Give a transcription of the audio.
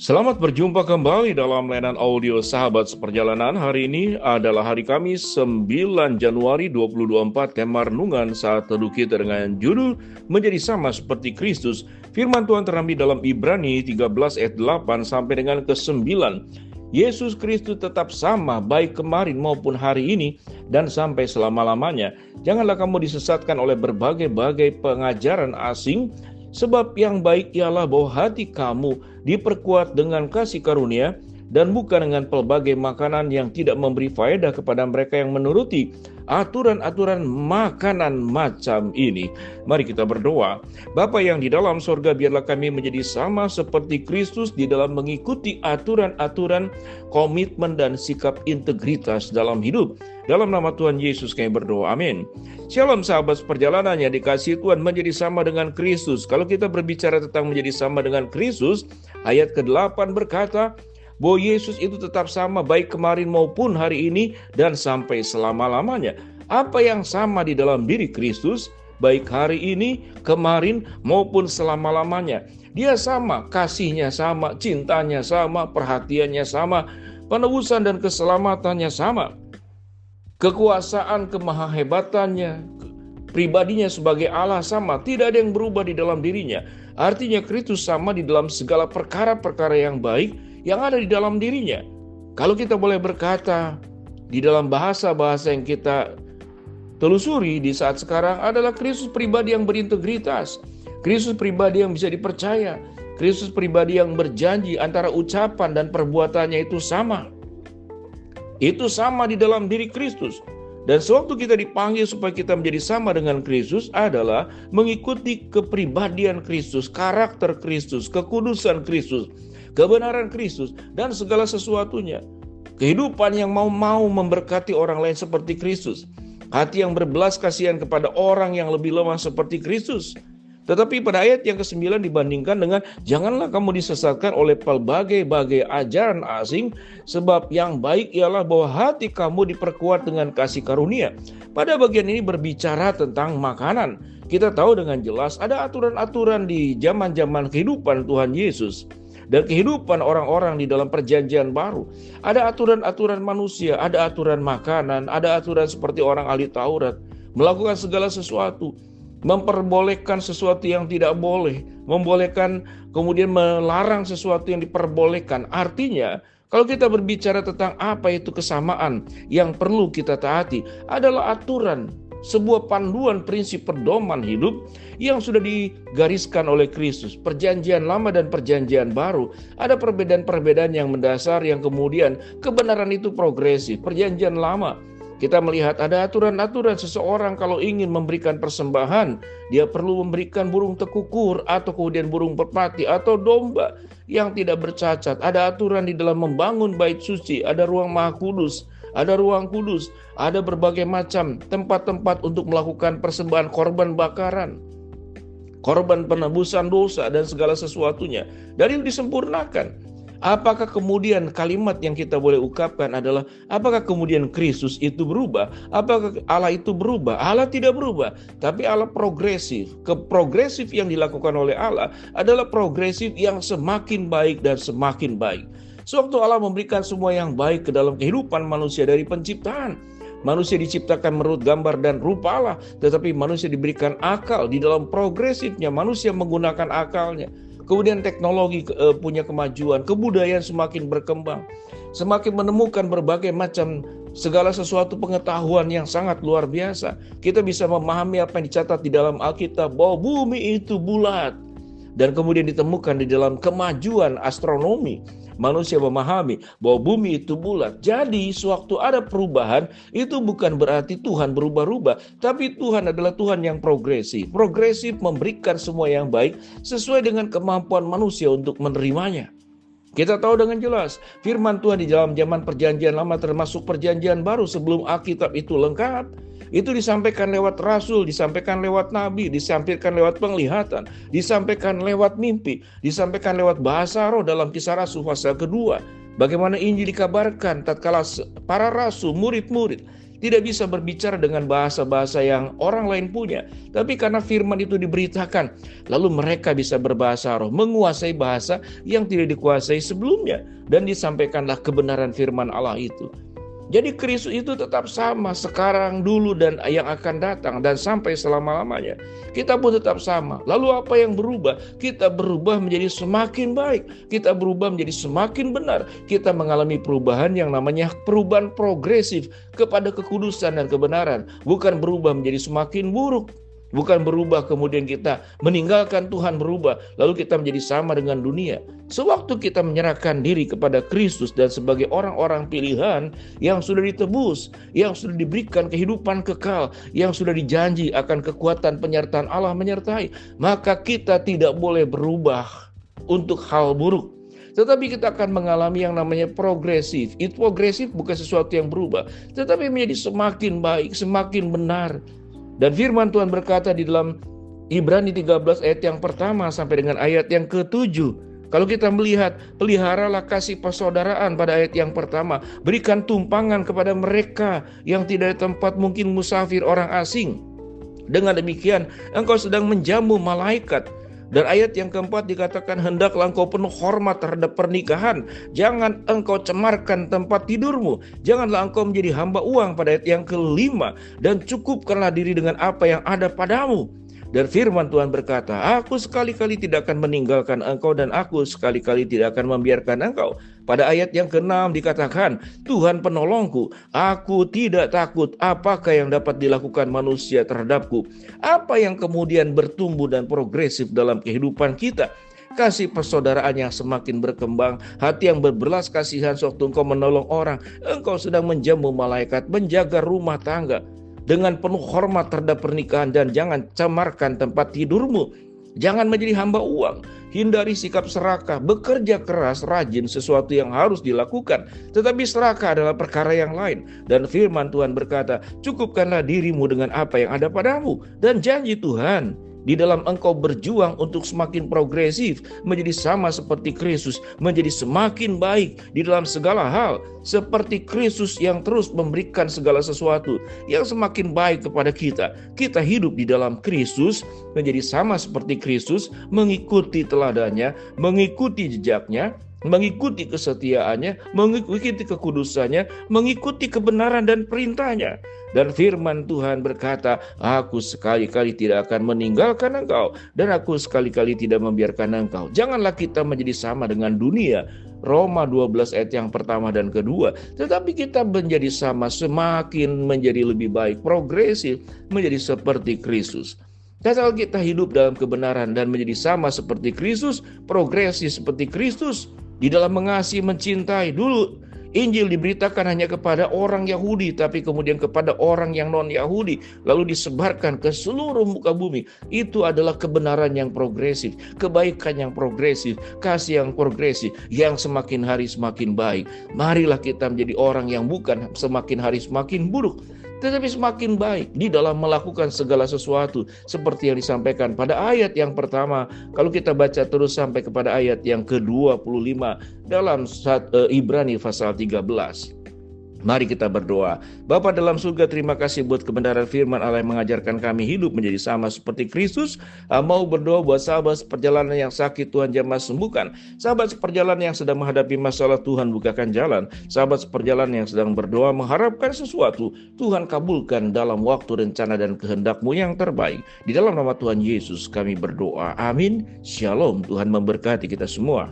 Selamat berjumpa kembali dalam layanan audio Sahabat Seperjalanan. Hari ini adalah hari Kamis 9 Januari 2024. Tema renungan saat teduh kita dengan judul Menjadi Sama Seperti Kristus. Firman Tuhan terambil dalam Ibrani 13 ayat 8 sampai dengan ke-9. Yesus Kristus tetap sama baik kemarin maupun hari ini dan sampai selama-lamanya. Janganlah kamu disesatkan oleh berbagai-bagai pengajaran asing. Sebab yang baik ialah bahwa hati kamu diperkuat dengan kasih karunia dan bukan dengan pelbagai makanan yang tidak memberi faedah kepada mereka yang menuruti aturan-aturan makanan macam ini. Mari kita berdoa. Bapa yang di dalam sorga, biarlah kami menjadi sama seperti Kristus di dalam mengikuti aturan-aturan, komitmen dan sikap integritas dalam hidup. Dalam nama Tuhan Yesus kami berdoa, amin. Shalom sahabat seperjalanan yang dikasihi Tuhan, menjadi sama dengan Kristus. Kalau kita berbicara tentang menjadi sama dengan Kristus, ayat ke-8 berkata bahwa Yesus itu tetap sama baik kemarin maupun hari ini dan sampai selama-lamanya. Apa yang sama di dalam diri Kristus baik hari ini, kemarin maupun selama-lamanya? Dia sama, kasihnya sama, cintanya sama, perhatiannya sama, penebusan dan keselamatannya sama. Kekuasaan, kemahahebatannya, pribadinya sebagai Allah sama, tidak ada yang berubah di dalam dirinya. Artinya Kristus sama di dalam segala perkara-perkara yang baik yang ada di dalam dirinya. Kalau kita boleh berkata di dalam bahasa-bahasa yang kita telusuri di saat sekarang adalah Kristus pribadi yang berintegritas, Kristus pribadi yang bisa dipercaya, Kristus pribadi yang berjanji antara ucapan dan perbuatannya itu sama. Itu sama di dalam diri Kristus. Dan sewaktu kita dipanggil supaya kita menjadi sama dengan Kristus adalah mengikuti kepribadian Kristus, karakter Kristus, kekudusan Kristus, kebenaran Kristus, dan segala sesuatunya. Kehidupan yang mau memberkati orang lain seperti Kristus. Hati yang berbelas kasihan kepada orang yang lebih lemah seperti Kristus. Tetapi pada ayat yang ke-9 dibandingkan dengan janganlah kamu disesatkan oleh pelbagai-bagai ajaran asing, sebab yang baik ialah bahwa hati kamu diperkuat dengan kasih karunia. Pada bagian ini berbicara tentang makanan. Kita tahu dengan jelas ada aturan-aturan di zaman-zaman kehidupan Tuhan Yesus dan kehidupan orang-orang di dalam perjanjian baru. Ada aturan-aturan manusia, ada aturan makanan, ada aturan seperti orang ahli Taurat, melakukan segala sesuatu, memperbolehkan sesuatu yang tidak boleh, membolehkan kemudian melarang sesuatu yang diperbolehkan. Artinya, kalau kita berbicara tentang apa itu kesamaan yang perlu kita taati, adalah aturan, sebuah panduan prinsip pedoman hidup yang sudah digariskan oleh Kristus. Perjanjian lama dan perjanjian baru, ada perbedaan-perbedaan yang mendasar yang kemudian kebenaran itu progresif. Perjanjian lama, kita melihat ada aturan-aturan seseorang kalau ingin memberikan persembahan, dia perlu memberikan burung tekukur atau kemudian burung merpati atau domba yang tidak bercacat. Ada aturan di dalam membangun bait suci, ada ruang maha kudus, ada ruang kudus, ada berbagai macam tempat-tempat untuk melakukan persembahan korban bakaran, korban penebusan dosa dan segala sesuatunya. Dan itu disempurnakan. Apakah kemudian kalimat yang kita boleh ungkapkan adalah apakah kemudian Kristus itu berubah? Apakah Allah itu berubah? Allah tidak berubah, tapi Allah progresif. Keprogresif yang dilakukan oleh Allah adalah progresif yang semakin baik dan semakin baik. Sewaktu Allah memberikan semua yang baik ke dalam kehidupan manusia dari penciptaan, manusia diciptakan menurut gambar dan rupa Allah, tetapi manusia diberikan akal. Di dalam progresifnya manusia menggunakan akalnya. Kemudian teknologi punya kemajuan, kebudayaan semakin berkembang, semakin menemukan berbagai macam segala sesuatu pengetahuan yang sangat luar biasa. Kita bisa memahami apa yang dicatat di dalam Alkitab bahwa bumi itu bulat. Dan kemudian ditemukan di dalam kemajuan astronomi, manusia memahami bahwa bumi itu bulat. Jadi sewaktu ada perubahan, itu bukan berarti Tuhan berubah-ubah, tapi Tuhan adalah Tuhan yang progresif. Progresif memberikan semua yang baik sesuai dengan kemampuan manusia untuk menerimanya. Kita tahu dengan jelas firman Tuhan di dalam zaman perjanjian lama termasuk perjanjian baru sebelum Alkitab itu lengkap. Itu disampaikan lewat rasul, disampaikan lewat nabi, disampaikan lewat penglihatan, disampaikan lewat mimpi, disampaikan lewat bahasa roh dalam Kisah Rasul pasal kedua. Bagaimana Injil dikabarkan tatkala para rasul, murid-murid tidak bisa berbicara dengan bahasa-bahasa yang orang lain punya. Tapi karena firman itu diberitakan, lalu mereka bisa berbahasa roh, menguasai bahasa yang tidak dikuasai sebelumnya. Dan disampaikanlah kebenaran firman Allah itu. Jadi Kristus itu tetap sama sekarang, dulu, dan yang akan datang, dan sampai selama-lamanya. Kita pun tetap sama. Lalu apa yang berubah? Kita berubah menjadi semakin baik. Kita berubah menjadi semakin benar. Kita mengalami perubahan yang namanya perubahan progresif kepada kekudusan dan kebenaran. Bukan berubah menjadi semakin buruk. Bukan berubah kemudian kita meninggalkan Tuhan, berubah lalu kita menjadi sama dengan dunia. Sewaktu kita menyerahkan diri kepada Kristus dan sebagai orang-orang pilihan yang sudah ditebus, yang sudah diberikan kehidupan kekal, yang sudah dijanji akan kekuatan penyertaan Allah menyertai, maka kita tidak boleh berubah untuk hal buruk. Tetapi kita akan mengalami yang namanya progresif. Itu progresif bukan sesuatu yang berubah, tetapi menjadi semakin baik, semakin benar. Dan firman Tuhan berkata di dalam Ibrani 13 ayat yang pertama sampai dengan ayat yang ke-7. Kalau kita melihat, peliharalah kasih persaudaraan pada ayat yang pertama. Berikan tumpangan kepada mereka yang tidak ada tempat, mungkin musafir, orang asing. Dengan demikian, engkau sedang menjamu malaikat. Dan ayat yang keempat dikatakan, hendaklah engkau penuh hormat terhadap pernikahan. Jangan engkau cemarkan tempat tidurmu. Janganlah engkau menjadi hamba uang pada ayat yang kelima. Dan cukupkanlah diri dengan apa yang ada padamu. Dan firman Tuhan berkata, aku sekali-kali tidak akan meninggalkan engkau dan aku sekali-kali tidak akan membiarkan engkau. Pada ayat yang ke-6 dikatakan, Tuhan penolongku, aku tidak takut apakah yang dapat dilakukan manusia terhadapku. Apa yang kemudian bertumbuh dan progresif dalam kehidupan kita? Kasih persaudaraan yang semakin berkembang, hati yang berbelas kasihan sewaktu engkau menolong orang. Engkau sedang menjamu malaikat, menjaga rumah tangga dengan penuh hormat terhadap pernikahan, dan jangan cemarkan tempat tidurmu. Jangan menjadi hamba uang. Hindari sikap serakah, bekerja keras, rajin sesuatu yang harus dilakukan. Tetapi serakah adalah perkara yang lain. Dan firman Tuhan berkata, cukupkanlah dirimu dengan apa yang ada padamu. Dan janji Tuhan, di dalam engkau berjuang untuk semakin progresif, menjadi sama seperti Kristus, menjadi semakin baik di dalam segala hal, seperti Kristus yang terus memberikan segala sesuatu yang semakin baik kepada kita. Kita hidup di dalam Kristus, menjadi sama seperti Kristus, mengikuti teladannya, mengikuti jejaknya, mengikuti kesetiaannya, mengikuti kekudusannya, mengikuti kebenaran dan perintahnya. Dan firman Tuhan berkata, aku sekali-kali tidak akan meninggalkan engkau, dan aku sekali-kali tidak membiarkan engkau. Janganlah kita menjadi sama dengan dunia, Roma 12 ayat yang pertama dan kedua. Tetapi kita menjadi sama, semakin menjadi lebih baik, progresif, menjadi seperti Kristus. Asal kita hidup dalam kebenaran dan menjadi sama seperti Kristus, progresif seperti Kristus, di dalam mengasihi, mencintai. Dulu Injil diberitakan hanya kepada orang Yahudi, tapi kemudian kepada orang yang non-Yahudi, lalu disebarkan ke seluruh muka bumi. Itu adalah kebenaran yang progresif, kebaikan yang progresif, kasih yang progresif, yang semakin hari semakin baik. Marilah kita menjadi orang yang bukan semakin hari semakin buruk, tetapi semakin baik di dalam melakukan segala sesuatu seperti yang disampaikan pada ayat yang pertama. Kalau kita baca terus sampai kepada ayat yang ke-25 dalam Ibrani pasal 13. Mari kita berdoa. Bapa dalam surga, terima kasih buat kebenaran firman Allah yang mengajarkan kami hidup menjadi sama seperti Kristus. Mau berdoa buat sahabat seperjalanan yang sakit, Tuhan jamah sembuhkan. Sahabat seperjalanan yang sedang menghadapi masalah, Tuhan bukakan jalan. Sahabat seperjalanan yang sedang berdoa mengharapkan sesuatu, Tuhan kabulkan dalam waktu, rencana, dan kehendak-Mu yang terbaik. Di dalam nama Tuhan Yesus kami berdoa. Amin. Shalom. Tuhan memberkati kita semua.